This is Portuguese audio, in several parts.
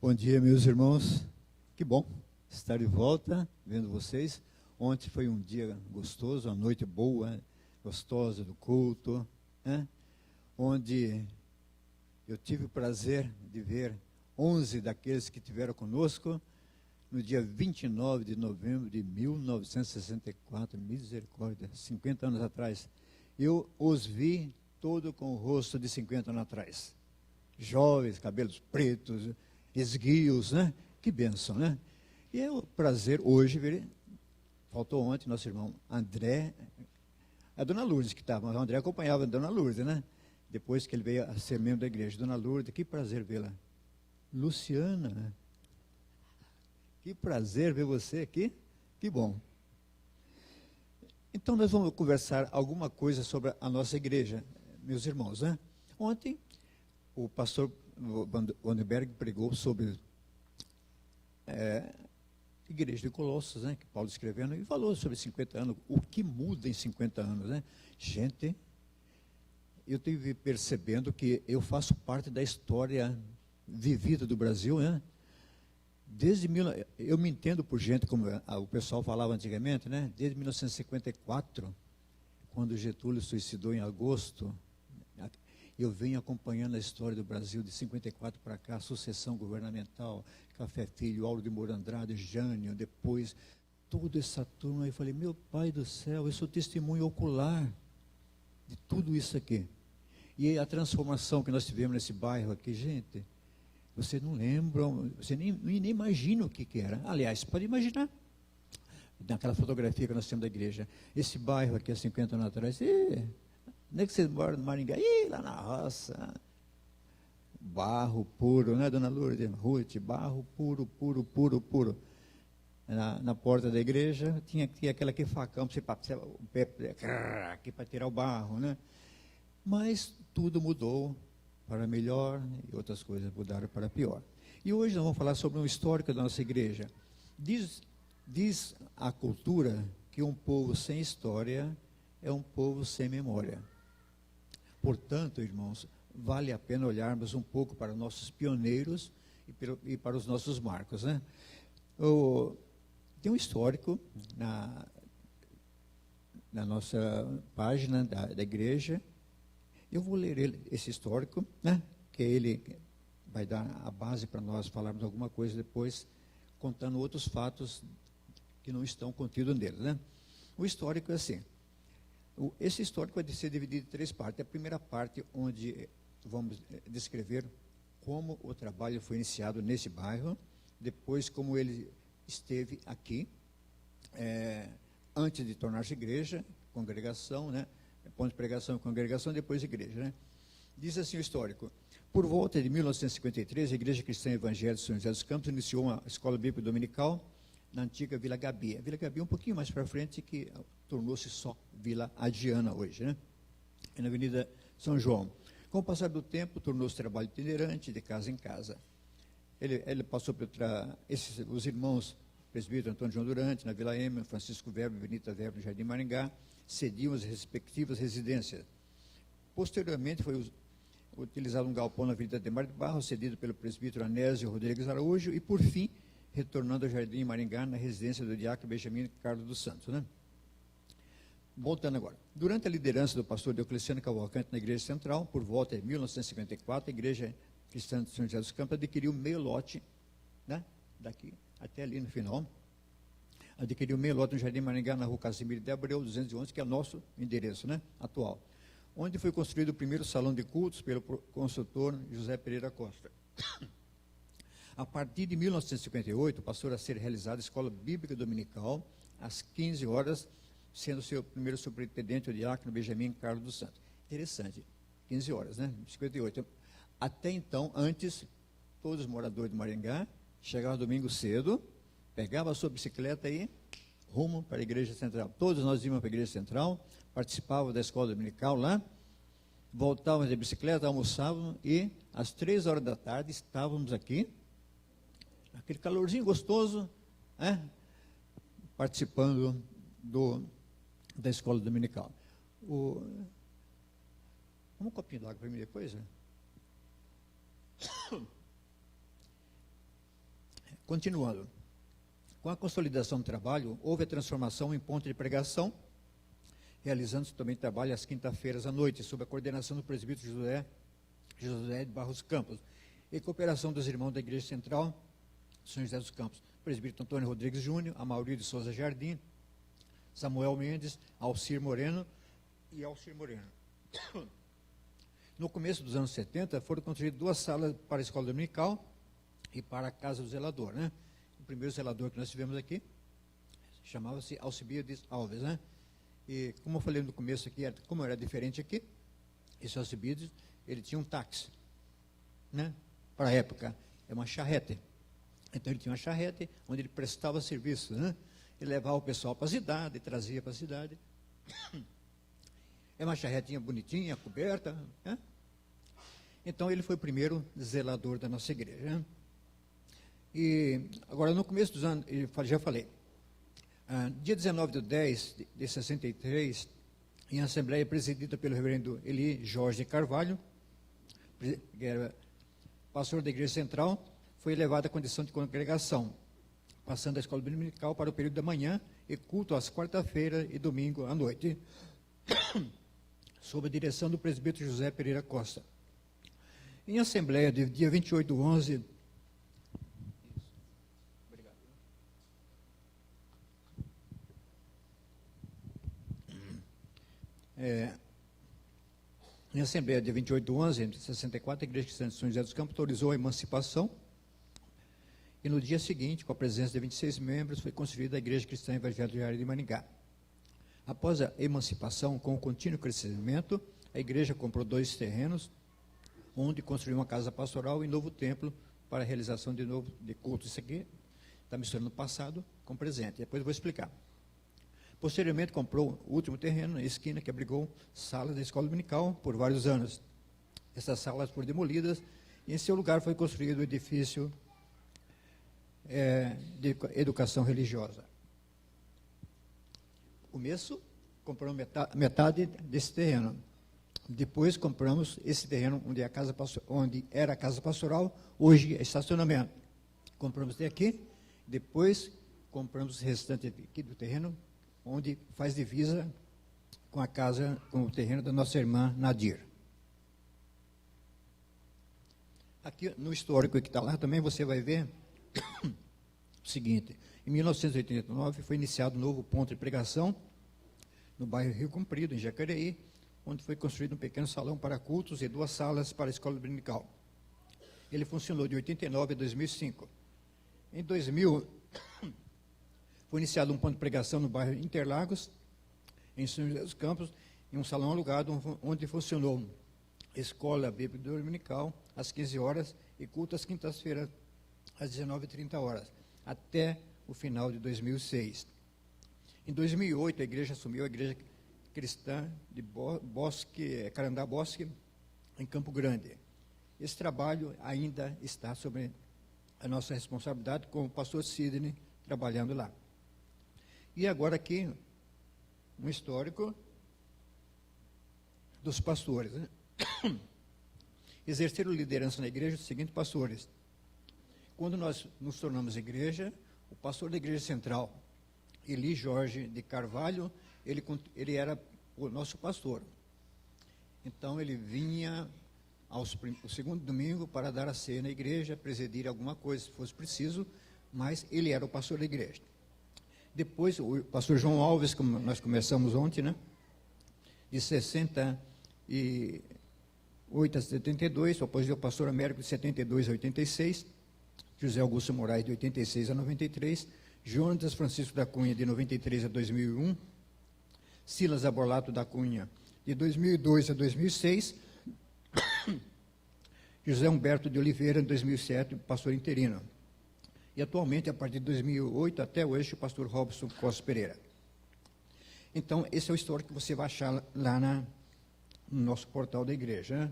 Bom dia, meus irmãos. Que bom estar de volta, vendo vocês. Ontem foi um dia gostoso, uma noite boa, gostosa do culto, né? Onde eu tive o prazer de ver 11 daqueles que estiveram conosco no dia 29 de novembro de 1964, misericórdia, 50 anos atrás. Eu os vi todo com o rosto de 50 anos atrás. Jovens, cabelos pretos, esguios, né? Que bênção, né? E é um prazer hoje ver, faltou ontem nosso irmão André, a dona Lourdes que estava, mas o André acompanhava a dona Lourdes, né? Depois que ele veio a ser membro da igreja. Dona Lourdes, que prazer vê-la. Luciana, que prazer ver você aqui, que bom. Então nós vamos conversar alguma coisa sobre a nossa igreja, meus irmãos, né? Ontem o pastor Wanderberg pregou sobre igreja de Colossos, né, que Paulo escrevendo, e falou sobre 50 anos, o que muda em 50 anos, né? Gente, eu estive percebendo que eu faço parte da história vivida do Brasil, né? Eu me entendo por gente, como o pessoal falava antigamente, né? Desde 1954, quando Getúlio suicidou em agosto, eu venho acompanhando a história do Brasil de 54 para cá, sucessão governamental, Café Filho, Auro de Moura Andrade, Jânio, depois, toda essa turma. Eu falei, meu pai do céu, eu sou testemunho ocular de tudo isso aqui. E a transformação que nós tivemos nesse bairro aqui, gente, você não lembra, você nem imagina o que era. Aliás, pode imaginar, naquela fotografia que nós temos da igreja, esse bairro aqui há 50 anos atrás, onde é que você mora no Maringá? Lá na roça. Barro puro, né, dona Lourdes? Ruth, barro puro, puro, puro, puro. Na porta da igreja tinha aquela que facão para você o pé aqui para tirar o barro, né? Mas tudo mudou para melhor e outras coisas mudaram para pior. E hoje nós vamos falar sobre um histórico da nossa igreja. Diz a cultura que um povo sem história é um povo sem memória. Portanto, irmãos, vale a pena olharmos um pouco para os nossos pioneiros e para os nossos marcos, né? Tem um histórico na nossa página da igreja. Eu vou ler esse histórico, né? Que ele vai dar a base para nós falarmos alguma coisa depois, contando outros fatos que não estão contidos nele, né? O histórico é assim. Esse histórico vai ser dividido em 3 partes. A primeira parte, onde vamos descrever como o trabalho foi iniciado nesse bairro, depois como ele esteve aqui, antes de tornar-se igreja, congregação, né? Ponto de pregação, congregação, depois igreja, né? Diz assim o histórico. Por volta de 1953, a Igreja Cristã Evangélica de São José dos Campos iniciou uma escola bíblica dominical na antiga Vila Gabi. A Vila Gabi é um pouquinho mais para frente, que tornou-se só Vila Adiana hoje, né? É na Avenida São João. Com o passar do tempo, tornou-se trabalho itinerante, de casa em casa. Ele passou por os irmãos presbítero Antônio João Durante, na Vila Ema, Francisco Verbo, Benita Verbo, no Jardim Maringá, cediam as respectivas residências. Posteriormente, foi utilizado um galpão na Avenida Ademar de Barros, cedido pelo presbítero Anésio Rodrigues Araújo, e, por fim, retornando ao Jardim Maringá, na residência do diácono Benjamin Carlos dos Santos, né? Voltando agora. Durante a liderança do pastor Diocleciano Cavalcante na Igreja Central, por volta de 1954, a Igreja Cristã de São José dos Campos adquiriu meio lote, né? Daqui até ali no final, adquiriu meio lote no Jardim Maringá, na Rua Casimiro de Abreu, 211, que é o nosso endereço, né? Atual, onde foi construído o primeiro salão de cultos pelo consultor José Pereira Costa. A partir de 1958, passou a ser realizada a escola bíblica dominical, às 15 horas, sendo seu primeiro superintendente o diácono Benjamin Carlos dos Santos. Interessante, 15 horas, né? 58. Até então, antes, todos os moradores de Maringá chegavam domingo cedo, pegavam a sua bicicleta e rumo para a Igreja Central. Todos nós íamos para a Igreja Central, participavam da escola dominical lá, voltávamos de bicicleta, almoçávamos e às 3 horas da tarde estávamos aqui, aquele calorzinho gostoso, né? Participando da escola dominical. Um copinho d'água para mim depois, né? Continuando. Com a consolidação do trabalho, houve a transformação em ponto de pregação, realizando-se também trabalho às quinta-feiras à noite, sob a coordenação do presbítero José de Barros Campos, e cooperação dos irmãos da Igreja Central, São José dos Campos, presbítero Antônio Rodrigues Júnior, Amaury de Souza Jardim, Samuel Mendes, Alcir Moreno e Alcir Moreno. No começo dos anos 70, foram construídas 2 salas para a escola dominical e para a casa do zelador, né? O primeiro zelador que nós tivemos aqui chamava-se Alcibiades Alves, né? E como eu falei no começo aqui, como era diferente aqui, esse Alcibiades, ele tinha um táxi, né? Para a época, é uma charrete. Então ele tinha uma charrete onde ele prestava serviço, né? Ele levava o pessoal para a cidade, trazia para a cidade. É uma charretinha bonitinha, coberta, né? Então ele foi o primeiro zelador da nossa igreja, né? E agora no começo dos anos, já falei, dia 19/10/63, em assembleia presidida pelo reverendo Eli Jorge Carvalho, que era pastor da Igreja Central, foi elevado à condição de congregação, passando a escola dominical para o período da manhã e culto às quarta-feira e domingo à noite, sob a direção do presbítero José Pereira Costa. Em assembleia de dia 28/11, em assembleia de 28/11 de 64, a Igreja Cristã de São José dos Campos autorizou a emancipação e no dia seguinte, com a presença de 26 membros, foi construída a Igreja Cristã Evangélica de Maringá. Após a emancipação, com o contínuo crescimento, a igreja comprou 2 terrenos, onde construiu uma casa pastoral e novo templo para a realização de culto. Isso aqui está misturando passado com presente, depois eu vou explicar. Posteriormente, comprou o último terreno, na esquina, que abrigou salas da escola dominical por vários anos. Essas salas foram demolidas e em seu lugar foi construído o edifício de educação religiosa. Começo, compramos metade desse terreno. Depois compramos esse terreno onde era a casa pastoral, hoje é estacionamento. Compramos até aqui, depois compramos o restante aqui do terreno, onde faz divisa com a casa, com o terreno da nossa irmã Nadir. Aqui no histórico que está lá também você vai ver o seguinte: em 1989 foi iniciado um novo ponto de pregação no bairro Rio Comprido, em Jacareí, onde foi construído um pequeno salão para cultos e 2 salas para a escola dominical. Ele funcionou de 89 a 2005. Em 2000, foi iniciado um ponto de pregação no bairro Interlagos, em São José dos Campos, em um salão alugado, onde funcionou escola bíblica dominical às 15 horas e culto às quintas-feiras às 19h30, até o final de 2006. Em 2008, a igreja assumiu a Igreja Cristã de Carandá Bosque, em Campo Grande. Esse trabalho ainda está sob a nossa responsabilidade, com o pastor Sidney trabalhando lá. E agora aqui, um histórico dos pastores, né? Exerceram liderança na igreja os seguintes pastores. Quando nós nos tornamos igreja, o pastor da igreja central, Eli Jorge de Carvalho, ele era o nosso pastor. Então ele vinha ao segundo domingo para dar a ceia na igreja, presidir alguma coisa, se fosse preciso, mas ele era o pastor da igreja. Depois, o pastor João Alves, como nós começamos ontem, né? De 68 a 72, depois o pastor Américo de 72 a 86, José Augusto Moraes de 86 a 93, Jonatas Francisco da Cunha de 93 a 2001, Silas Aborlato da Cunha de 2002 a 2006, José Humberto de Oliveira de 2007, pastor interino. E atualmente, a partir de 2008 até hoje, o pastor Robson Costa Pereira. Então, esse é o histórico que você vai achar lá no nosso portal da igreja, né?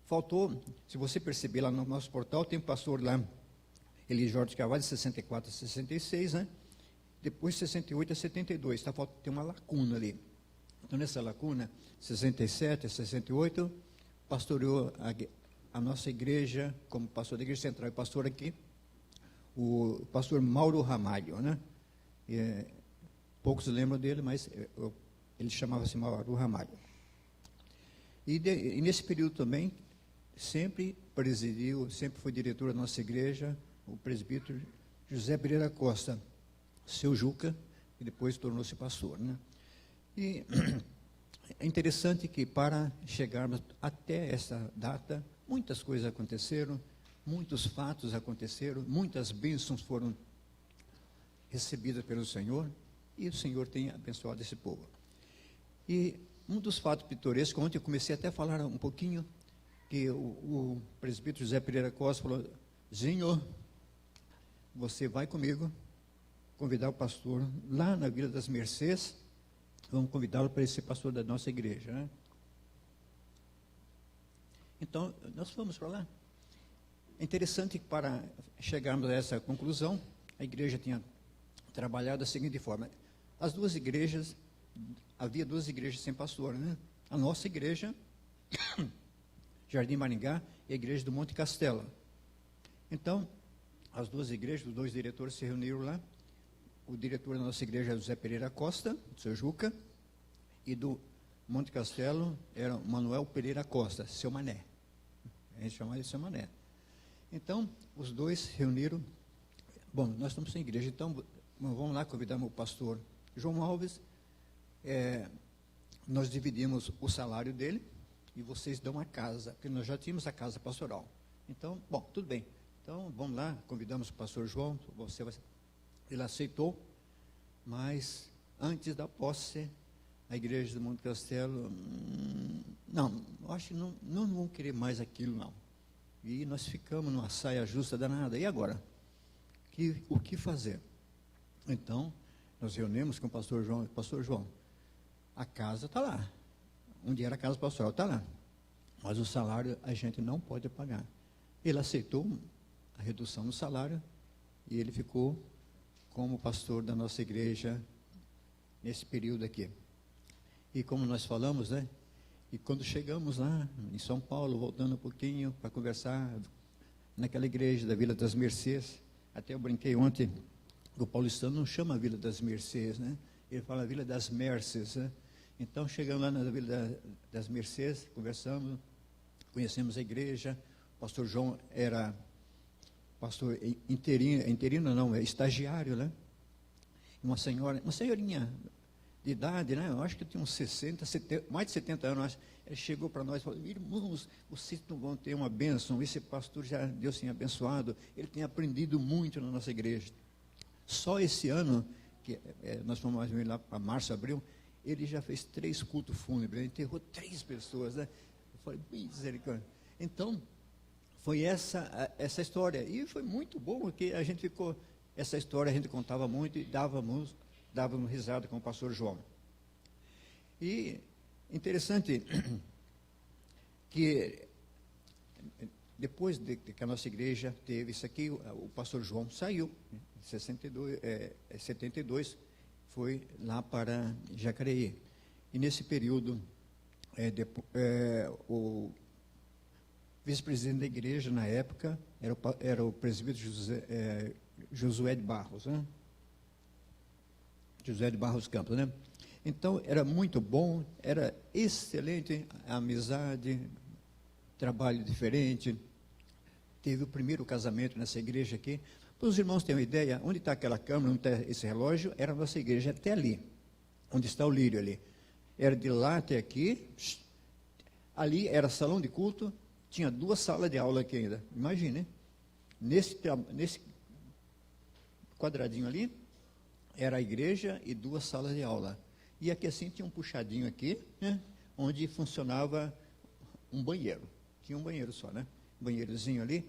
Faltou, se você perceber lá no nosso portal, tem um pastor lá, Eli Jorge Carvalho, de 64 a 66, né? Depois, 68 a 72, tem uma lacuna ali. Então, nessa lacuna, 67 a 68, pastoreou a nossa igreja, como pastor da igreja central e pastor aqui, o pastor Mauro Ramalho, né? Poucos lembram dele, mas ele chamava-se Mauro Ramalho. E nesse período também, sempre presidiu, sempre foi diretor da nossa igreja, o presbítero José Pereira Costa, seu Juca, que depois tornou-se pastor, né? E é interessante que para chegarmos até essa data, muitas coisas aconteceram, muitos fatos aconteceram, muitas bênçãos foram recebidas pelo Senhor, e o Senhor tem abençoado esse povo. E um dos fatos pitorescos, ontem eu comecei até a falar um pouquinho, que o presbítero José Pereira Costa falou: Zinho, você vai comigo convidar o pastor lá na Vila das Mercês, vamos convidá-lo para ser pastor da nossa igreja, né? Então, nós fomos para lá. É interessante que para chegarmos a essa conclusão, a igreja tinha trabalhado da seguinte forma: as duas igrejas, havia duas igrejas sem pastor, né? A nossa igreja, Jardim Maringá, e a igreja do Monte Castelo. Então, as duas igrejas, os dois diretores se reuniram lá. O diretor da nossa igreja é José Pereira Costa, do seu Juca, e do Monte Castelo era Manuel Pereira Costa, seu Mané. A gente chama ele de seu Mané. Então, os dois se reuniram. Bom, nós estamos sem igreja, então vamos lá convidar o pastor João Alves. Nós dividimos o salário dele e vocês dão a casa, porque nós já tínhamos a casa pastoral. Então, bom, tudo bem. Então, vamos lá, convidamos o pastor João, ele aceitou, mas antes da posse, a igreja do Monte Castelo, não, acho que não vão querer mais aquilo, não. E nós ficamos numa saia justa danada. E agora? O que fazer? Então, nós reunimos com o pastor João, a casa está lá, onde era a casa pastoral, está lá, mas o salário a gente não pode pagar. Ele aceitou a redução do salário e ele ficou como pastor da nossa igreja nesse período aqui. E como nós falamos, né? E quando chegamos lá em São Paulo, voltando um pouquinho para conversar naquela igreja da Vila das Mercês, até eu brinquei ontem, o paulistano não chama Vila das Mercês, né? Ele fala Vila das Mercês, né? Então, chegamos lá na Vila das Mercês, conversamos, conhecemos a igreja. O pastor João era pastor interino não, é estagiário, né? Uma senhorinha de idade, né? Eu acho que tinha uns 60, 70, mais de 70 anos. Ele chegou para nós e falou: irmãos, vocês não vão ter uma bênção, esse pastor já Deus tem abençoado, ele tem aprendido muito na nossa igreja. Só esse ano, que nós fomos mais ou menos lá para março, abril, ele já fez 3 cultos fúnebres, ele enterrou 3 pessoas, né? Eu falei: misericórdia. Então, foi essa história, e foi muito bom, porque a gente ficou, essa história a gente contava muito e dávamos risada com o pastor João. E interessante que depois de que a nossa igreja teve isso aqui, o pastor João saiu, em 72, foi lá para Jacareí. E nesse período, o vice-presidente da igreja, na época, era o presbítero Josué de Barros, né? José de Barros Campos, né? Então, era muito bom, era excelente a amizade, trabalho diferente. Teve o primeiro casamento nessa igreja aqui. Para os irmãos terem uma ideia, onde está aquela câmara, onde está esse relógio, era a nossa igreja até ali, onde está o lírio ali. Era de lá até aqui, ali era salão de culto, tinha 2 salas de aula aqui ainda. Imagine, nesse quadradinho ali, era a igreja e 2 salas de aula. E aqui assim tinha um puxadinho aqui, né, onde funcionava um banheiro. Tinha um banheiro só, né? Um banheirozinho ali.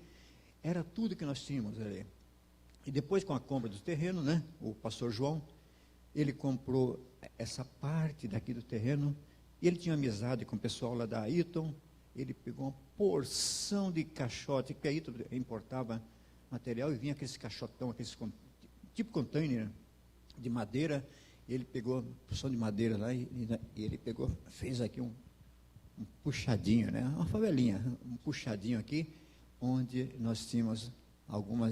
Era tudo que nós tínhamos ali. E depois, com a compra do terreno, né, o pastor João, ele comprou essa parte daqui do terreno, e ele tinha amizade com o pessoal lá da Ayrton. Ele pegou uma porção de caixote, que a Ayrton importava material, e vinha aqueles caixotão, aqueles tipo container de madeira. Ele pegou a porção de madeira lá, e ele pegou, fez aqui um puxadinho, né? Uma favelinha, um puxadinho aqui, onde nós tínhamos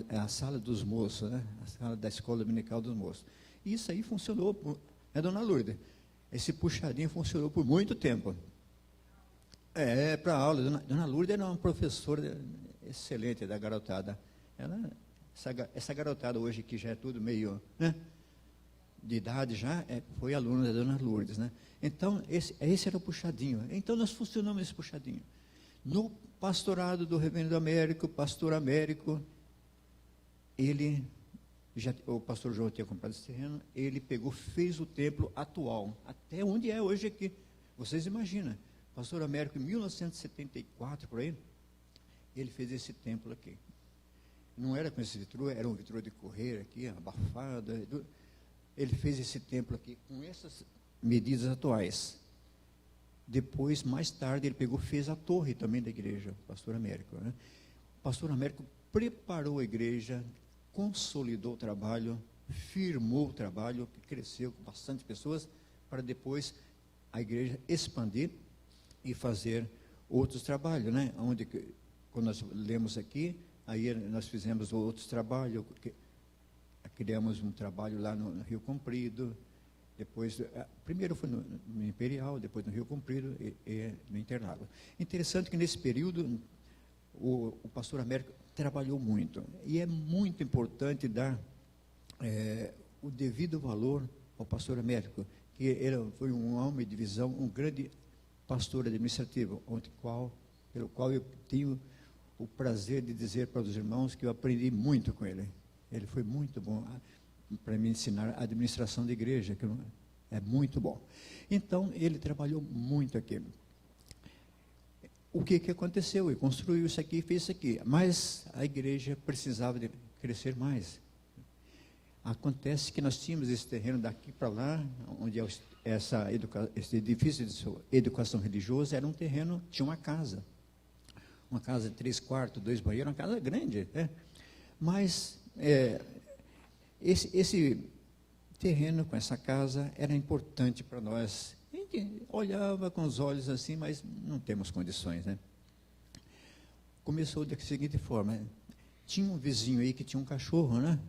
a sala dos moços, né? A sala da escola dominical dos moços. E isso aí funcionou, dona Lourdes? Esse puxadinho funcionou por muito tempo. Para aula. Dona Lourdes era uma professora excelente da garotada. Essa garotada hoje, que já é tudo meio, né, de idade já, foi aluna da Dona Lourdes, né? Então, esse era o puxadinho. Então, nós funcionamos esse puxadinho. No pastorado do reverendo Américo, pastor Américo, o pastor João tinha comprado esse terreno, ele fez o templo atual, até onde é hoje aqui. Vocês imaginam, pastor Américo, em 1974, por aí, ele fez esse templo aqui. Não era com esse vitrô, era um vitrô de correr aqui, abafado. Ele fez esse templo aqui com essas medidas atuais. Depois, mais tarde, ele fez a torre também da igreja, pastor Américo, né? O pastor Américo preparou a igreja, consolidou o trabalho, firmou o trabalho, que cresceu com bastante pessoas, para depois a igreja expandir e fazer outros trabalhos, né? Quando nós lemos aqui, aí nós fizemos outros trabalhos, criamos um trabalho lá no Rio Comprido, depois, primeiro foi no Imperial, depois no Rio Comprido e no Interlagos. Interessante que nesse período o pastor Américo trabalhou muito, e é muito importante dar o devido valor ao pastor Américo, que ele foi um homem de visão, um grande pastor administrativo, pelo qual eu tenho o prazer de dizer para os irmãos que eu aprendi muito com ele. Ele foi muito bom para me ensinar a administração da igreja, que é muito bom. Então, ele trabalhou muito aqui. O que aconteceu? Ele construiu isso aqui, fez isso aqui, mas a igreja precisava de crescer mais. Acontece que nós tínhamos esse terreno daqui para lá, onde esse edifício de educação religiosa era um terreno, tinha uma casa de 3 quartos, 2 banheiros, uma casa grande, né? Mas esse terreno com essa casa era importante para nós. A gente olhava com os olhos assim, mas não temos condições, né? Começou da seguinte forma: tinha um vizinho aí que tinha um cachorro, né?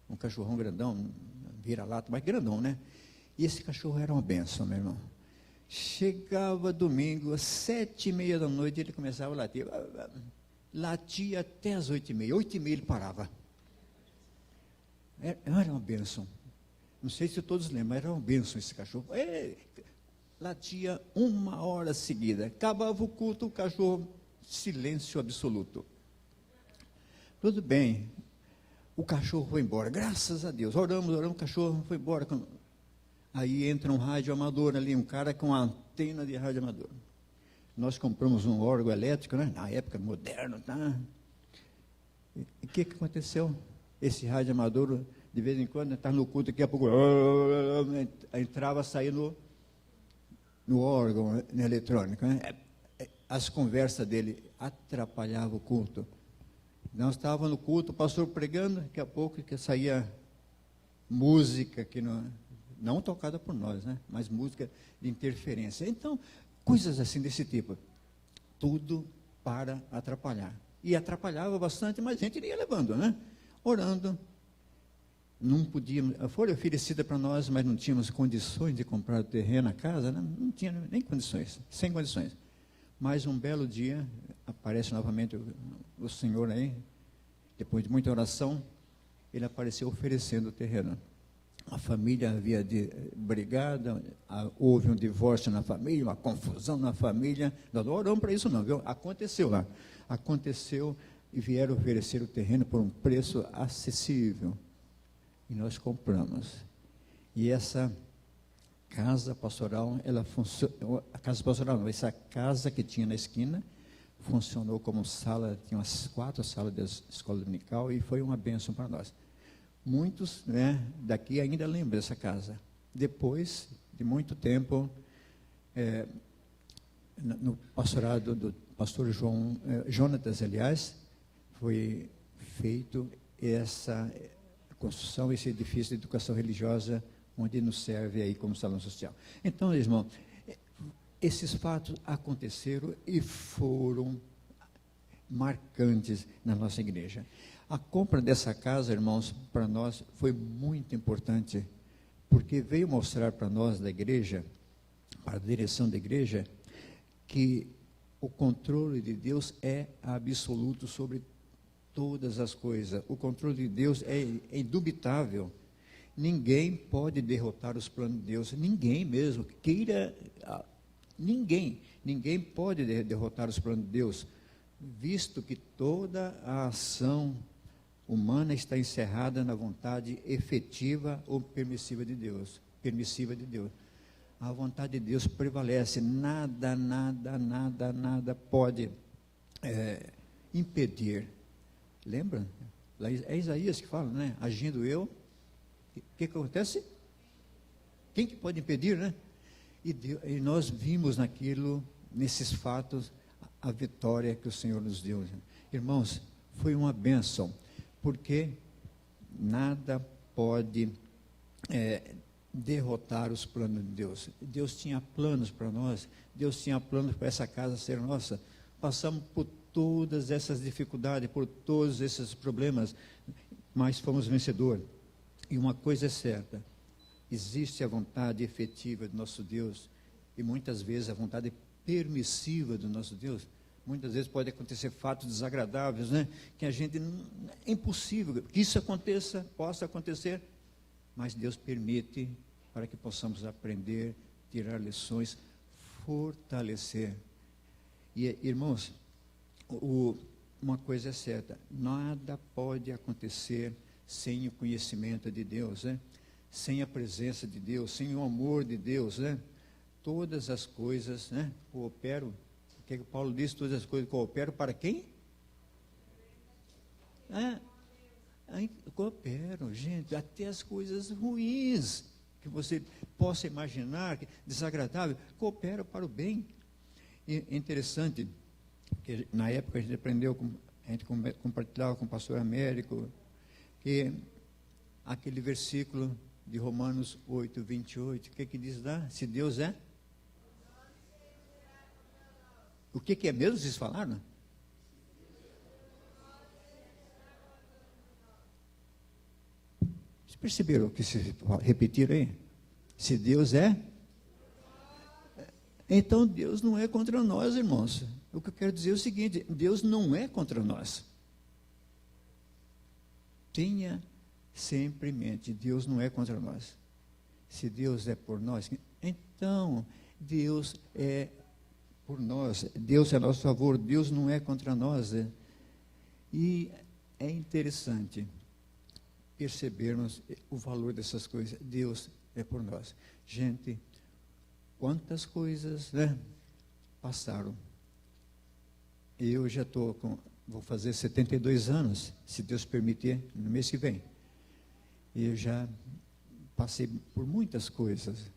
Um cachorrão grandão, vira-lata, mas grandão, né? E esse cachorro era uma benção, meu irmão. Chegava domingo, às 7h30 da noite, ele começava a latir. Latia até às 8h30. 8h30 ele parava. Era uma bênção. Não sei se todos lembram, mas era uma bênção esse cachorro. Latia 1 hora seguida. Acabava o culto, o cachorro, silêncio absoluto. Tudo bem. O cachorro foi embora. Graças a Deus. Oramos, o cachorro foi embora. Aí entra um rádio amador ali, um cara com uma antena de rádio amador. Nós compramos um órgão elétrico, né? Na época, moderno, tá? E o que aconteceu? Esse rádio amador, de vez em quando, estava no culto, daqui a pouco, entrava, saía no órgão eletrônico, né? As conversas dele atrapalhavam o culto. Nós estávamos no culto, o pastor pregando, daqui a pouco que saía música que não tocada por nós, né? Mas música de interferência. Então, coisas assim desse tipo. Tudo para atrapalhar. E atrapalhava bastante, mas a gente ia levando, né? Orando. Não podíamos, foi oferecida para nós, mas não tínhamos condições de comprar o terreno, a casa, né? Não tinha nem condições, sem condições. Mas um belo dia, aparece novamente o Senhor aí, depois de muita oração, ele apareceu oferecendo o terreno. A família havia brigado, houve um divórcio na família, uma confusão na família. Nós não oramos para isso não, viu? Aconteceu lá. Aconteceu e vieram oferecer o terreno por um preço acessível. E nós compramos. E essa casa pastoral, essa casa que tinha na esquina, funcionou como sala, tinha umas 4 salas da escola dominical e foi uma bênção para nós. Muitos, né, daqui ainda lembram dessa casa. Depois de muito tempo, no pastorado do pastor Jonatas, aliás, foi feito essa construção, esse edifício de educação religiosa, onde nos serve aí como salão social. Então, irmão, esses fatos aconteceram e foram marcantes na nossa igreja. A compra dessa casa, irmãos, para nós foi muito importante, porque veio mostrar para nós da igreja, para a direção da igreja, que o controle de Deus é absoluto sobre todas as coisas. O controle de Deus é indubitável. Ninguém pode derrotar os planos de Deus. Ninguém mesmo queira. Ninguém pode derrotar os planos de Deus, visto que toda a ação humana está encerrada na vontade efetiva ou permissiva de Deus. A vontade de Deus prevalece. Nada pode impedir. Lembra? É Isaías que fala, né? Agindo eu, o que acontece? Quem que pode impedir, né? E nós vimos nesses fatos, a vitória que o Senhor nos deu. Irmãos, foi uma bênção, porque nada pode derrotar os planos de Deus. Deus tinha planos para nós, Deus tinha planos para essa casa ser nossa. Passamos por todas essas dificuldades, por todos esses problemas, mas fomos vencedores. E uma coisa é certa, existe a vontade efetiva do nosso Deus, e muitas vezes a vontade permissiva do nosso Deus. Muitas vezes pode acontecer fatos desagradáveis, né? Que a gente, é impossível que isso aconteça, possa acontecer, mas Deus permite para que possamos aprender, tirar lições, fortalecer. E, irmãos, uma coisa é certa, nada pode acontecer sem o conhecimento de Deus, né? Sem a presença de Deus, sem o amor de Deus, né? Todas as coisas, né, cooperam. O que Paulo diz? Todas as coisas cooperam para quem? Cooperam, gente, até as coisas ruins que você possa imaginar, desagradável, cooperam para o bem. E é interessante que na época a gente aprendeu, a gente compartilhava com o pastor Américo, que aquele versículo de Romanos 8, 28, o que diz lá? Se Deus é? O que é mesmo vocês falaram? Vocês perceberam o que se repetiram aí? Se Deus é? Então Deus não é contra nós, irmãos. O que eu quero dizer é o seguinte, Deus não é contra nós. Tenha sempre em mente, Deus não é contra nós. Se Deus é por nós, então Deus é por nós. Deus é a nosso favor, Deus não é contra nós. E é interessante percebermos o valor dessas coisas. Deus é por nós. Gente, quantas coisas, né, passaram. Eu já vou fazer 72 anos, se Deus permitir, no mês que vem. Eu já passei por muitas coisas,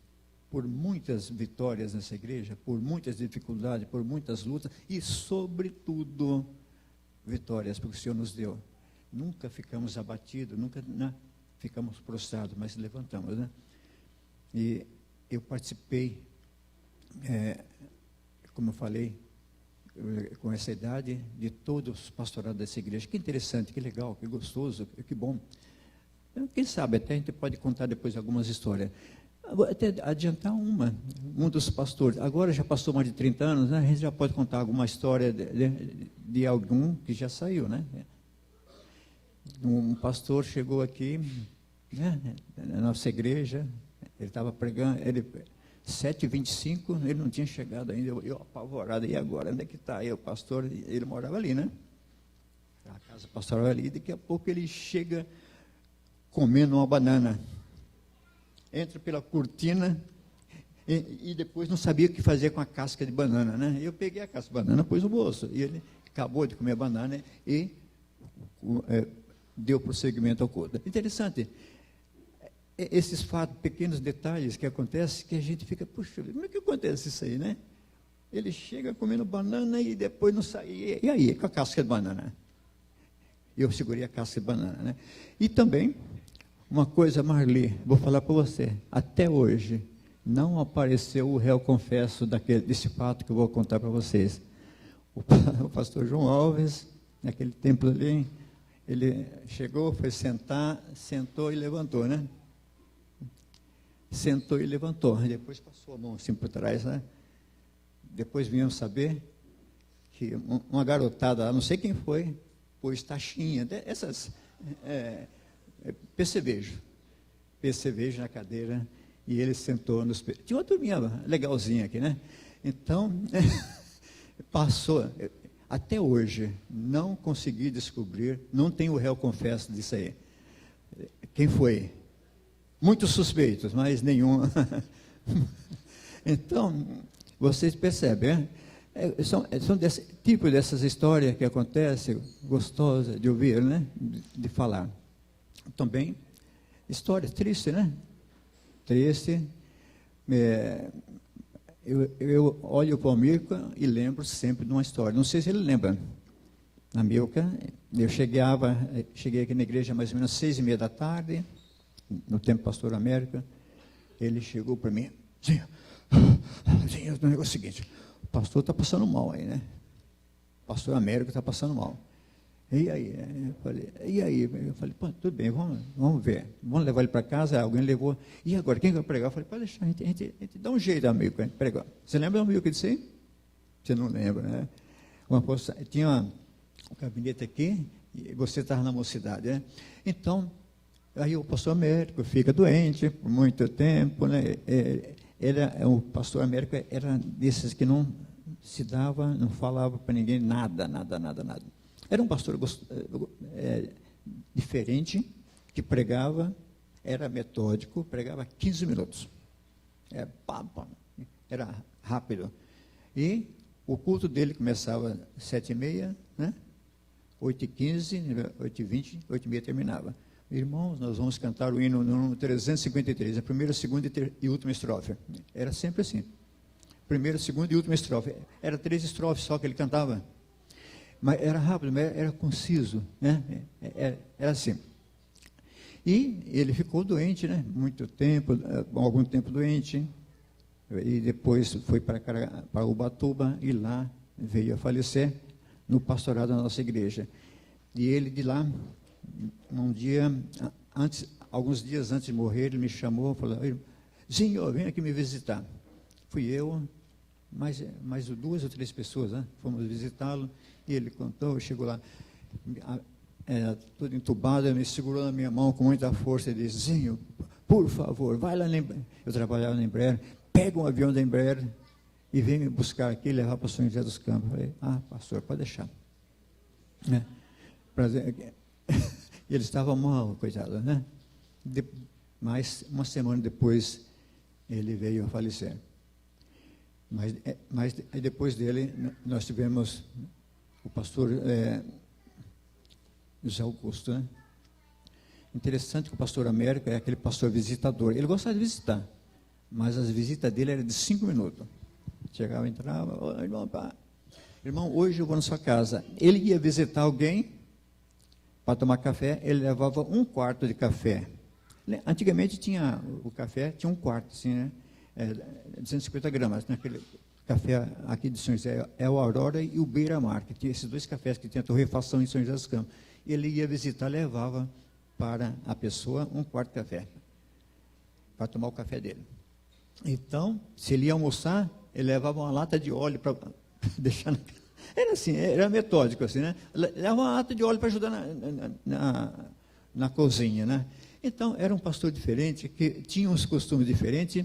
por muitas vitórias nessa igreja, por muitas dificuldades, por muitas lutas e, sobretudo, vitórias que o Senhor nos deu. Nunca ficamos abatidos, nunca ficamos prostrados, mas levantamos, né? E eu participei, como eu falei, com essa idade, de todos os pastorados dessa igreja. Que interessante, que legal, que gostoso, que bom. Quem sabe, até a gente pode contar depois algumas histórias. Vou até adiantar um dos pastores, agora já passou mais de 30 anos, né? A gente já pode contar alguma história de algum que já saiu, né? Um pastor chegou aqui, né, na nossa igreja, ele estava pregando, 7h25, ele não tinha chegado ainda, eu apavorado, e agora, onde é que está? O pastor, ele morava ali, né? A casa pastoral ali, daqui a pouco ele chega comendo uma banana, entra pela cortina e depois não sabia o que fazer com a casca de banana, né? Eu peguei a casca de banana, pus no bolso, e ele acabou de comer a banana e deu prosseguimento ao culto. Interessante, esses fatos, pequenos detalhes que acontecem, que a gente fica, puxa, como é que acontece isso aí, né? Ele chega comendo banana e depois não sai, e aí, com a casca de banana? Eu segurei a casca de banana, né? E também, uma coisa, Marli, vou falar para você, até hoje, não apareceu o réu confesso desse fato que eu vou contar para vocês. O pastor João Alves, naquele templo ali, ele chegou, foi sentar, sentou e levantou, né? Sentou e levantou, depois passou a mão assim por trás, né? Depois viemos saber que uma garotada, não sei quem foi, pôs taxinha, essas percevejo na cadeira, e ele sentou nos... Tinha uma turminha legalzinha aqui, né? Então, passou, até hoje, não consegui descobrir, não tem o réu confesso disso aí. Quem foi? Muitos suspeitos, mas nenhum. Então, vocês percebem, né? São desse tipo dessas histórias que acontecem, gostosa de ouvir, né? De falar. Também, história triste, né? Triste. Eu olho para o Milka e lembro sempre de uma história. Não sei se ele lembra. Na Milka, eu cheguei aqui na igreja mais ou menos 6:30 da tarde, no tempo do pastor América. Ele chegou para mim, Zinho, o negócio é o seguinte, o pastor está passando mal aí, né? O pastor América está passando mal. E aí? Eu falei, pô, tudo bem, vamos ver. Vamos levar ele para casa, alguém levou. E agora, quem vai pregar? Eu falei, pode deixar, a gente dá um jeito, amigo, para pregar. Você lembra, amigo, que disse aí? Você não lembra, né? Tinha um gabinete aqui, e você estava na mocidade, né? Então, aí o pastor Américo fica doente por muito tempo, né? O pastor Américo era desses que não se dava, não falava para ninguém nada. Era um pastor diferente, que pregava, era metódico, pregava 15 minutos. Era rápido. E o culto dele começava às 7:30, né? 8:15, 8:20, 8:30 terminava. Irmãos, nós vamos cantar o hino número 353, a primeira, segunda e última estrofe. Era sempre assim. Primeira, segunda e última estrofe. Era 3 estrofes só que ele cantava. Mas era rápido, mas era conciso, né? Era assim. E ele ficou doente, né? Muito tempo, algum tempo doente. E depois foi para Ubatuba e lá veio a falecer no pastorado da nossa igreja. E ele de lá, alguns dias antes de morrer, ele me chamou e falou, Zinho, vem aqui me visitar. Fui eu, mais 2 ou 3 pessoas, né? Fomos visitá-lo, e ele contou, chegou lá, todo entubado, ele me segurou na minha mão com muita força e disse, Zinho, por favor, vai lá na Embraer. Eu trabalhava na Embraer, pega um avião da Embraer e vem me buscar aqui e levar para São José dos Campos. Eu falei, pastor, pode deixar. Prazer. E ele estava mal, coitado, né? Mas uma semana depois, ele veio a falecer. Mas depois dele, nós tivemos o pastor José Augusto, né? Interessante que o pastor América é aquele pastor visitador. Ele gostava de visitar, mas as visitas dele eram de 5 minutos. Chegava, entrava, irmão, hoje eu vou na sua casa. Ele ia visitar alguém para tomar café, ele levava 1/4 de café. Antigamente tinha o café, tinha 1/4, assim, né? 250 gramas, naquele café aqui de São José, é o Aurora e o Beira-Mar, que tinha esses 2 cafés que tinha torrefação em São José dos Campos. Ele ia visitar, levava para a pessoa 1/4 de café, para tomar o café dele. Então, se ele ia almoçar, ele levava uma lata de óleo para deixar na... Era assim, era metódico, assim, né? Levava uma lata de óleo para ajudar na cozinha, né? Então, era um pastor diferente, que tinha uns costumes diferentes.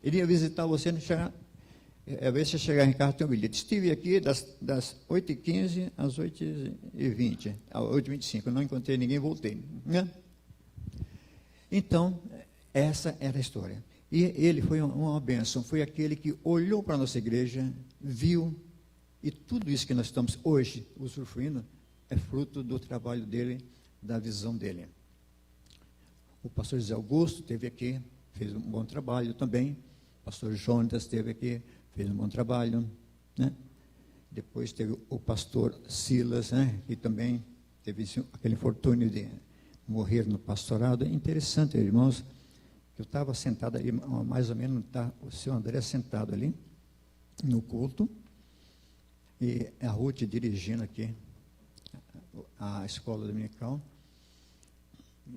Ele ia visitar você, às vezes você chegar em casa, tem um bilhete. Estive aqui das 8h15 às 8h20, às 8h25. Não encontrei ninguém, voltei. Né? Então, essa era a história. E ele foi uma bênção, foi aquele que olhou para a nossa igreja, viu, e tudo isso que nós estamos hoje usufruindo é fruto do trabalho dele, da visão dele. O pastor José Augusto esteve aqui, fez um bom trabalho também. O pastor Jonas esteve aqui, fez um bom trabalho, né? Depois teve o pastor Silas, né? Que também teve aquele infortúnio de morrer no pastorado. É interessante, irmãos, Eu estava sentado ali, mais ou menos, tá, o seu André sentado ali, no culto, e a Ruth dirigindo aqui a escola dominical.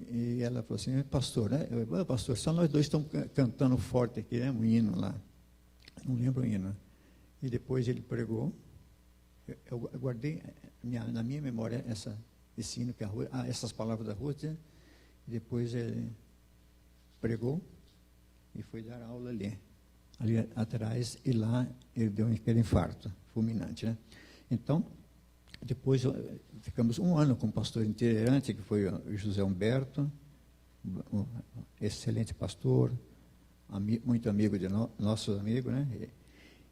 E ela falou assim, pastor, né? Pastor, só nós dois estamos cantando forte aqui, né? Um hino lá. Não lembro o hino. E depois ele pregou. Eu guardei na minha memória esse hino, essas palavras da Ruth. E depois ele pregou e foi dar aula ali atrás. E lá ele deu aquele infarto fulminante, né? Então, depois ficamos um ano com o pastor itinerante, que foi o José Humberto, um excelente pastor, muito amigo de nosso amigo, né?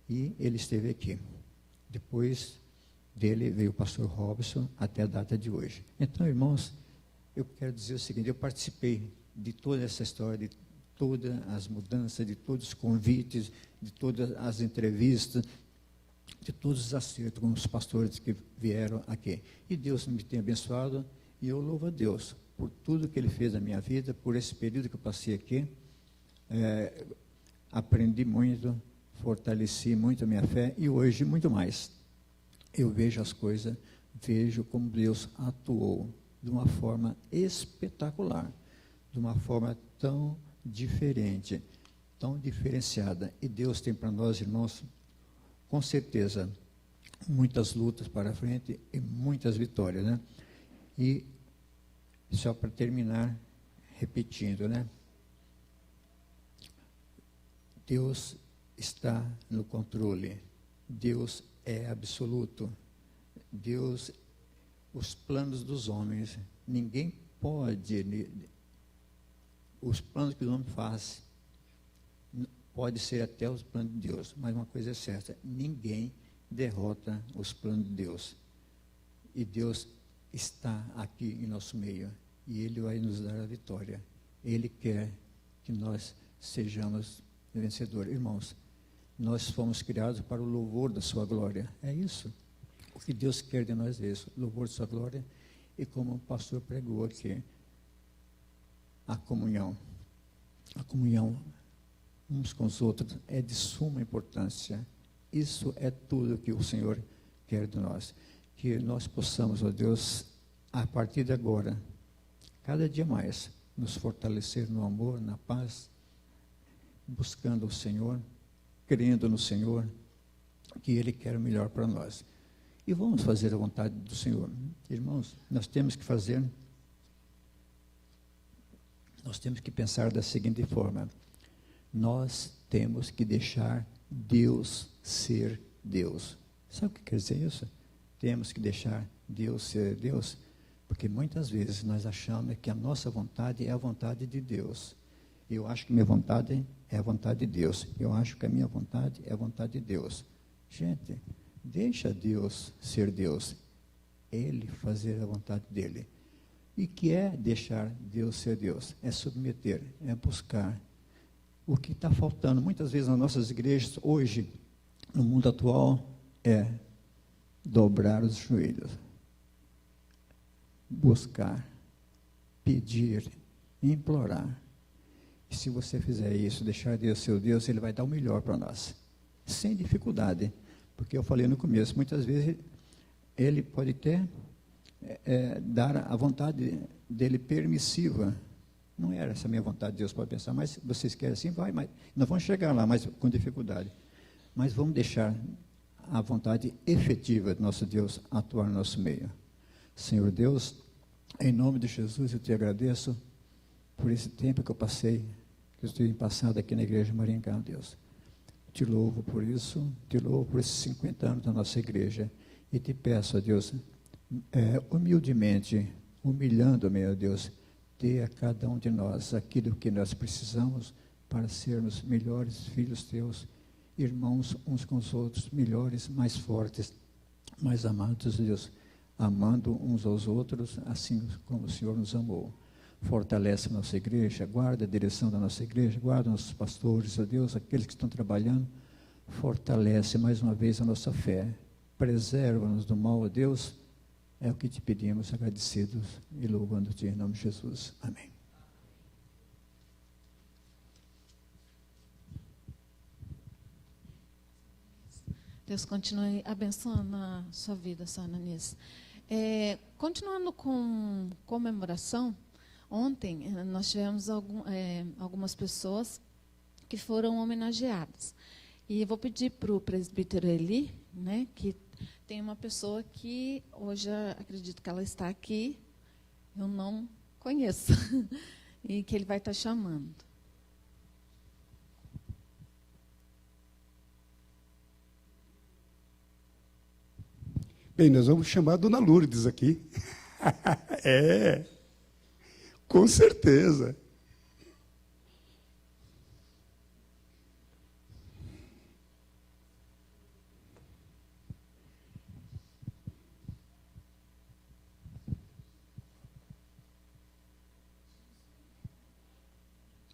E ele esteve aqui. Depois dele veio o pastor Robson até a data de hoje. Então, irmãos, eu quero dizer o seguinte, eu participei de toda essa história, de todas as mudanças, de todos os convites, de todas as entrevistas, de todos os acertos com os pastores que vieram aqui. E Deus me tem abençoado, e eu louvo a Deus por tudo que Ele fez na minha vida, por esse período que eu passei aqui. Aprendi muito, fortaleci muito a minha fé, e hoje muito mais. Eu vejo as coisas, vejo como Deus atuou de uma forma espetacular, de uma forma tão diferente, tão diferenciada. E Deus tem para nós, irmãos, com certeza, muitas lutas para frente e muitas vitórias, né? E só para terminar, repetindo, né? Deus está no controle. Deus é absoluto. Deus, os planos dos homens, ninguém pode, os planos que o homem faz, pode ser até os planos de Deus, mas uma coisa é certa, ninguém derrota os planos de Deus. E Deus está aqui em nosso meio, e Ele vai nos dar a vitória. Ele quer que nós sejamos vencedores. Irmãos, nós fomos criados para o louvor da sua glória. É isso. O que Deus quer de nós é isso, louvor da sua glória. E como o pastor pregou aqui, a comunhão uns com os outros é de suma importância. Isso é tudo que o Senhor quer de nós. Que nós possamos, ó Deus, a partir de agora, cada dia mais, nos fortalecer no amor, na paz, buscando o Senhor, crendo no Senhor, que Ele quer o melhor para nós. E vamos fazer a vontade do Senhor. Irmãos, nós temos que pensar da seguinte forma: nós temos que deixar Deus ser Deus. Sabe o que quer dizer isso? Temos que deixar Deus ser Deus, porque muitas vezes nós achamos que a nossa vontade é a vontade de Deus. Eu acho que minha vontade é a vontade de Deus. Eu acho que a minha vontade é a vontade de Deus. Gente, deixa Deus ser Deus. Ele fazer a vontade dele. E que é deixar Deus ser Deus? É submeter, é buscar. O que está faltando muitas vezes nas nossas igrejas hoje, no mundo atual, é dobrar os joelhos, buscar, pedir, implorar. E se você fizer isso, deixar Deus ser Deus, Ele vai dar o melhor para nós, sem dificuldade. Porque eu falei no começo, muitas vezes Ele pode até dar a vontade dele permissiva. Não era essa a minha vontade, Deus pode pensar, mas vocês querem assim, vai, mas nós vamos chegar lá, mas com dificuldade. Mas vamos deixar a vontade efetiva do nosso Deus atuar no nosso meio. Senhor Deus, em nome de Jesus, eu te agradeço por esse tempo que eu passei, que eu estive passado aqui na igreja de Maringá, Deus. Te louvo por isso, te louvo por esses 50 anos da nossa igreja, e te peço, ó Deus, humildemente, humilhando-me, ó Deus, dê a cada um de nós aquilo que nós precisamos para sermos melhores filhos teus, irmãos uns com os outros, melhores, mais fortes, mais amados, Deus, amando uns aos outros, assim como o Senhor nos amou. Fortalece a nossa igreja, guarda a direção da nossa igreja, guarda nossos pastores, ó Deus, aqueles que estão trabalhando, fortalece mais uma vez a nossa fé, preserva-nos do mal, ó Deus, é o que te pedimos, agradecidos e louvando-te em nome de Jesus. Amém. Deus continue abençoando a sua vida, Sra. Ananias. Continuando com comemoração, ontem nós tivemos algumas pessoas que foram homenageadas. E eu vou pedir para o presbítero Eli, né, que tem uma pessoa que hoje acredito que ela está aqui, eu não conheço, e que ele vai estar chamando. Bem, nós vamos chamar a Dona Lourdes aqui. Com certeza.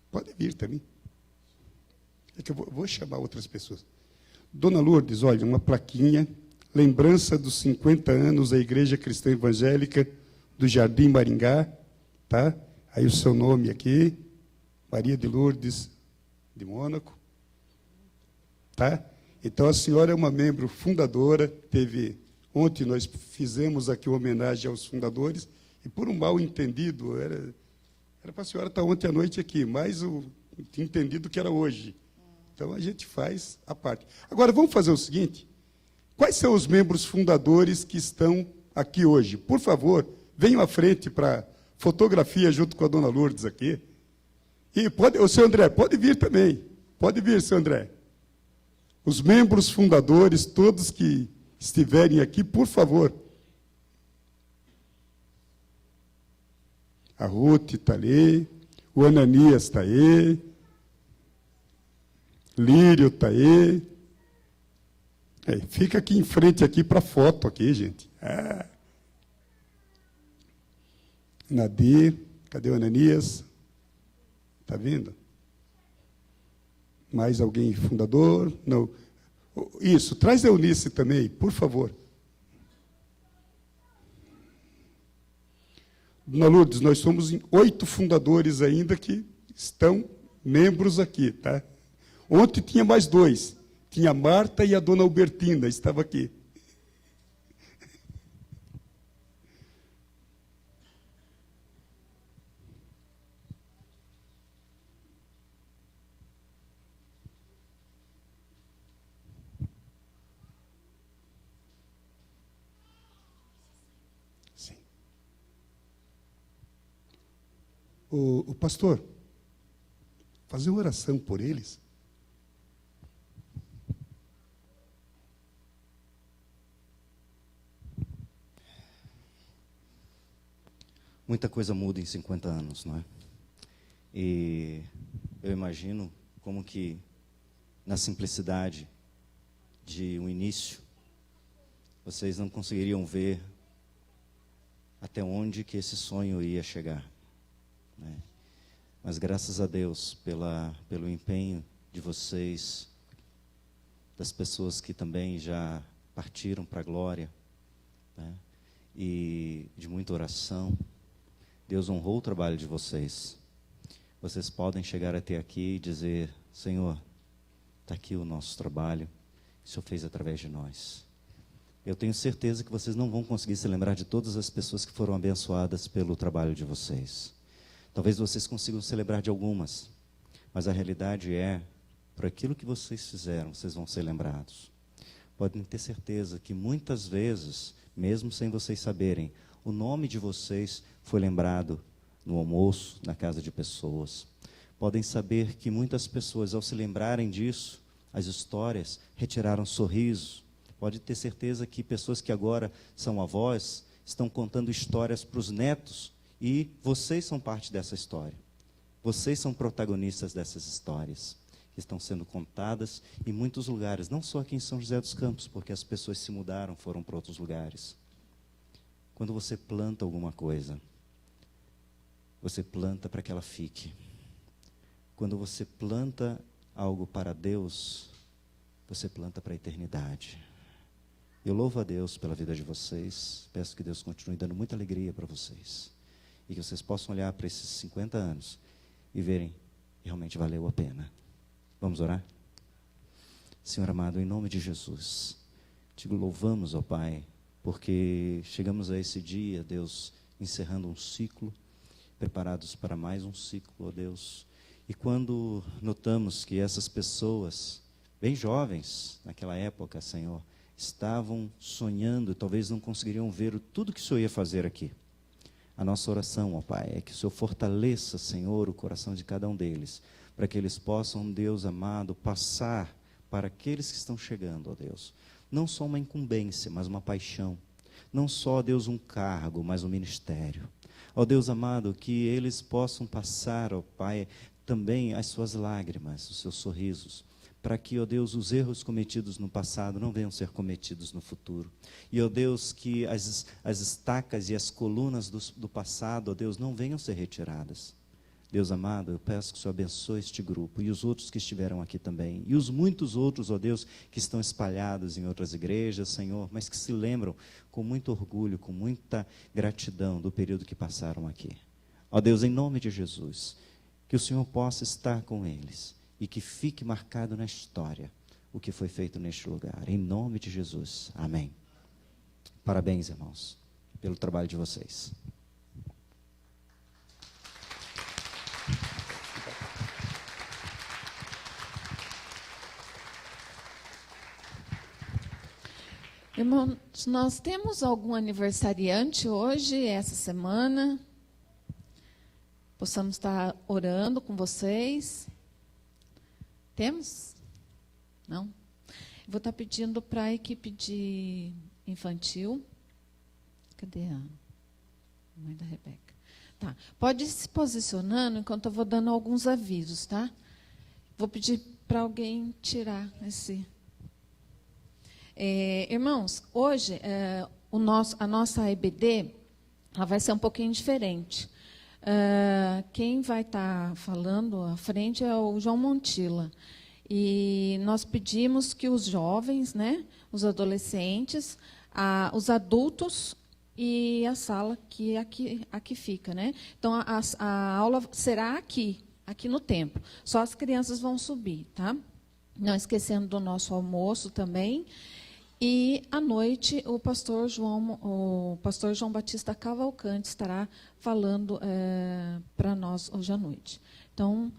Pode vir também. É que eu vou chamar outras pessoas. Dona Lourdes, olha, uma plaquinha, lembrança dos 50 anos da Igreja Cristã Evangélica do Jardim Maringá, tá? Aí o seu nome aqui, Maria de Lourdes de Mônaco, tá? Então a senhora é uma membro fundadora, ontem nós fizemos aqui uma homenagem aos fundadores, e por um mal entendido, era para a senhora estar ontem à noite aqui, mas tinha entendido que era hoje. Então a gente faz a parte. Agora vamos fazer o seguinte: quais são os membros fundadores que estão aqui hoje? Por favor, venham à frente para fotografia junto com a Dona Lourdes aqui. E o seu André, pode vir também. Pode vir, seu André. Os membros fundadores, todos que estiverem aqui, por favor. A Ruth está ali, o Ananias está aí, Lírio está aí. Fica aqui em frente aqui para foto aqui, gente. Nadir, cadê o Ananias? Está vindo? Mais alguém fundador? Não. Isso, traz a Eunice também, por favor. Dona Lourdes, nós somos 8 fundadores ainda que estão membros aqui, tá? Ontem tinha mais 2. Tinha a Marta e a Dona Albertina, estava aqui. Sim. O pastor, fazer uma oração por eles. Muita coisa muda em 50 anos, não é? E eu imagino como que, na simplicidade de um início, vocês não conseguiriam ver até onde que esse sonho ia chegar, né? Mas graças a Deus pelo empenho de vocês, das pessoas que também já partiram para a glória, né? E de muita oração, Deus honrou o trabalho de vocês. Vocês podem chegar até aqui e dizer: Senhor, está aqui o nosso trabalho, o Senhor fez através de nós. Eu tenho certeza que vocês não vão conseguir se lembrar de todas as pessoas que foram abençoadas pelo trabalho de vocês. Talvez vocês consigam se lembrar de algumas, mas a realidade é, por aquilo que vocês fizeram, vocês vão ser lembrados. Podem ter certeza que muitas vezes, mesmo sem vocês saberem, o nome de vocês foi lembrado no almoço, na casa de pessoas. Podem saber que muitas pessoas, ao se lembrarem disso, as histórias retiraram sorriso. Pode ter certeza que pessoas que agora são avós estão contando histórias para os netos, e vocês são parte dessa história. Vocês são protagonistas dessas histórias que estão sendo contadas em muitos lugares, não só aqui em São José dos Campos, porque as pessoas se mudaram, foram para outros lugares. Quando você planta alguma coisa, você planta para que ela fique. Quando você planta algo para Deus, você planta para a eternidade. Eu louvo a Deus pela vida de vocês, peço que Deus continue dando muita alegria para vocês, e que vocês possam olhar para esses 50 anos e verem, realmente valeu a pena. Vamos orar? Senhor amado, em nome de Jesus, Te louvamos, ó Pai, porque chegamos a esse dia, Deus, encerrando um ciclo, preparados para mais um ciclo, ó Deus. E quando notamos que essas pessoas, bem jovens naquela época, Senhor, estavam sonhando, talvez não conseguiriam ver tudo que o Senhor ia fazer aqui. A nossa oração, ó Pai, é que o Senhor fortaleça, Senhor, o coração de cada um deles, para que eles possam, Deus amado, passar para aqueles que estão chegando, ó Deus, não só uma incumbência, mas uma paixão. Não só, Deus, um cargo, mas um ministério. Ó Deus amado, que eles possam passar, ó Pai, também as suas lágrimas, os seus sorrisos, para que, ó Deus, os erros cometidos no passado não venham ser cometidos no futuro. E, ó Deus, que as estacas e as colunas do passado, ó Deus, não venham ser retiradas. Deus amado, eu peço que o Senhor abençoe este grupo e os outros que estiveram aqui também. E os muitos outros, ó Deus, que estão espalhados em outras igrejas, Senhor, mas que se lembram com muito orgulho, com muita gratidão do período que passaram aqui. Ó Deus, em nome de Jesus, que o Senhor possa estar com eles e que fique marcado na história o que foi feito neste lugar. Em nome de Jesus. Amém. Parabéns, irmãos, pelo trabalho de vocês. Irmãos, nós temos algum aniversariante hoje, essa semana? Possamos estar orando com vocês? Temos? Não? Vou estar pedindo para a equipe de infantil. Cadê a mãe da Rebeca? Tá. Pode ir se posicionando enquanto eu vou dando alguns avisos, tá? Vou pedir para alguém tirar esse. Irmãos, hoje a nossa EBD ela vai ser um pouquinho diferente. Quem vai estar falando à frente é o João Montilla. E nós pedimos que os jovens, né, os adolescentes, os adultos e a sala que aqui fica, né? Então a aula será aqui no templo. Só as crianças vão subir, tá? Não esquecendo do nosso almoço também. E à noite o pastor João Batista Cavalcante estará falando para nós hoje à noite. Então,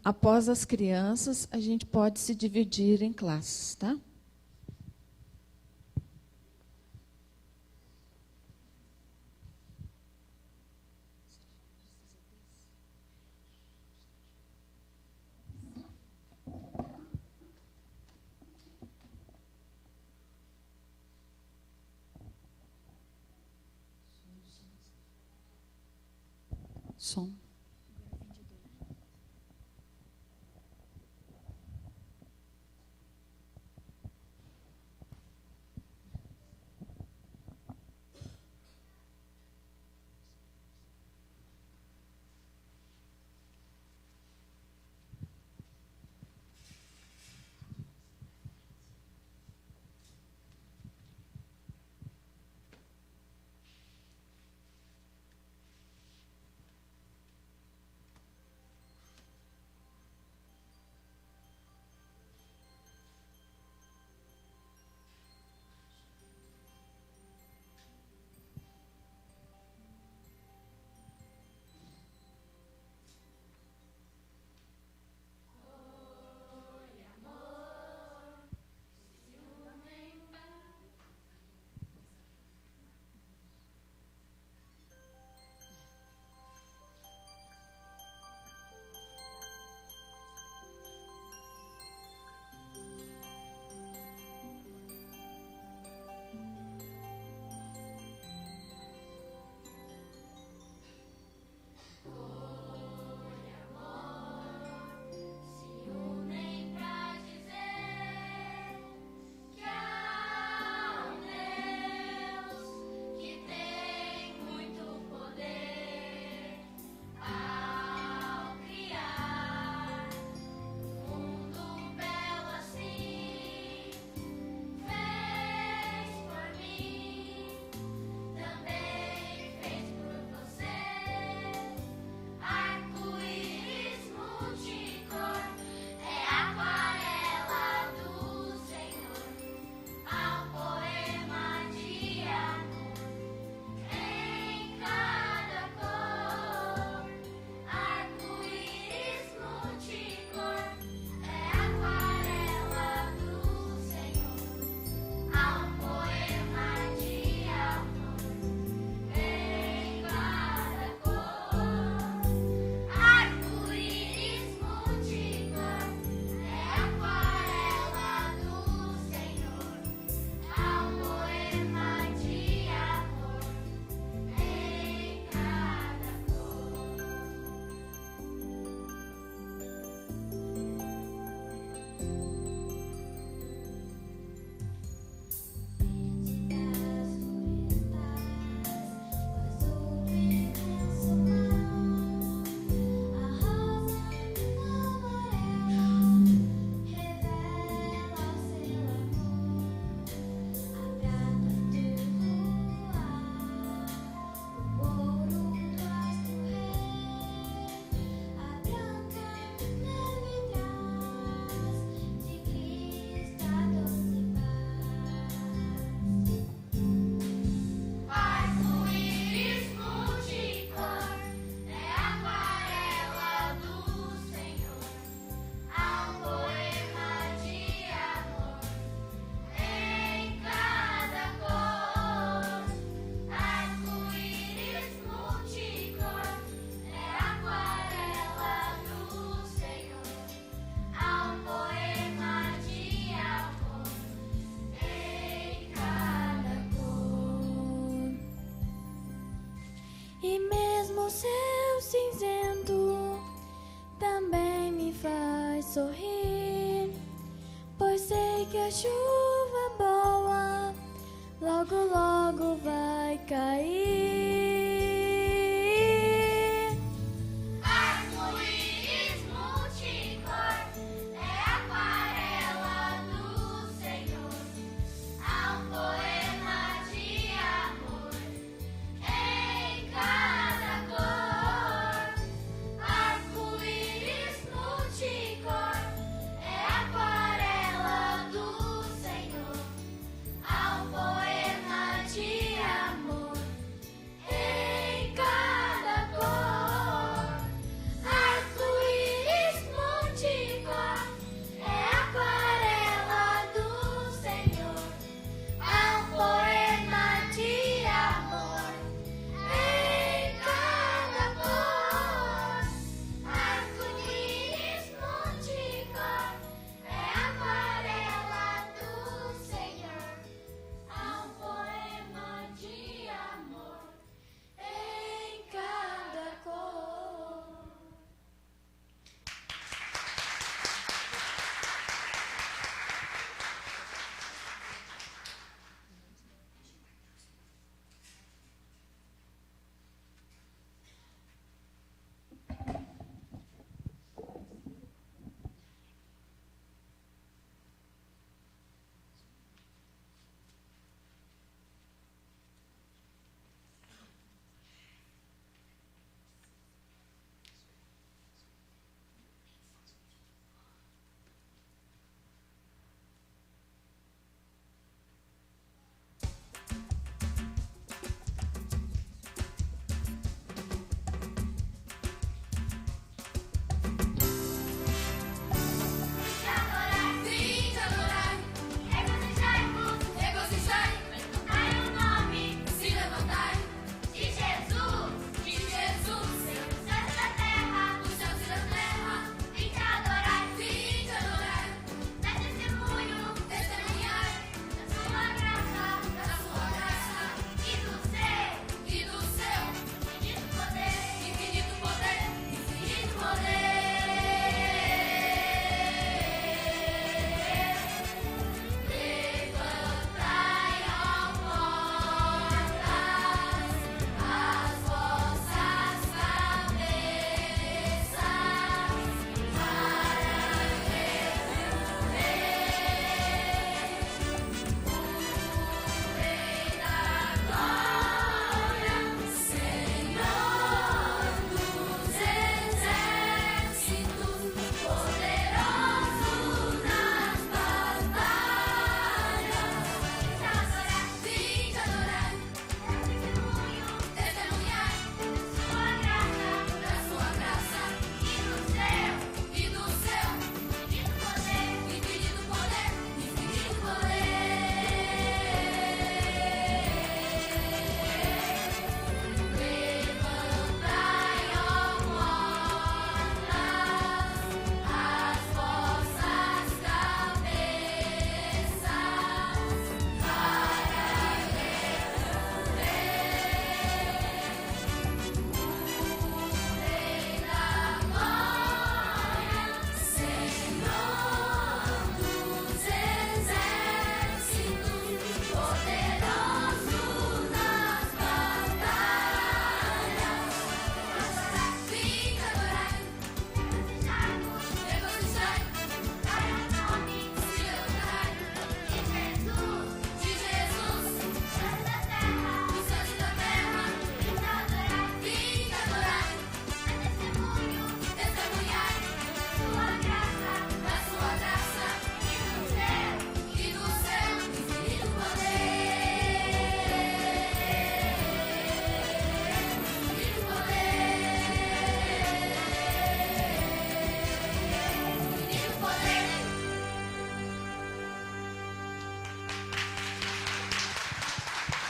após as crianças, a gente pode se dividir em classes, tá? Som.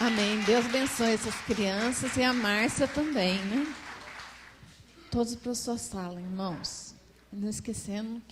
Amém. Deus abençoe essas crianças e a Márcia também, né? Todos para a sua sala, irmãos. Não esquecendo que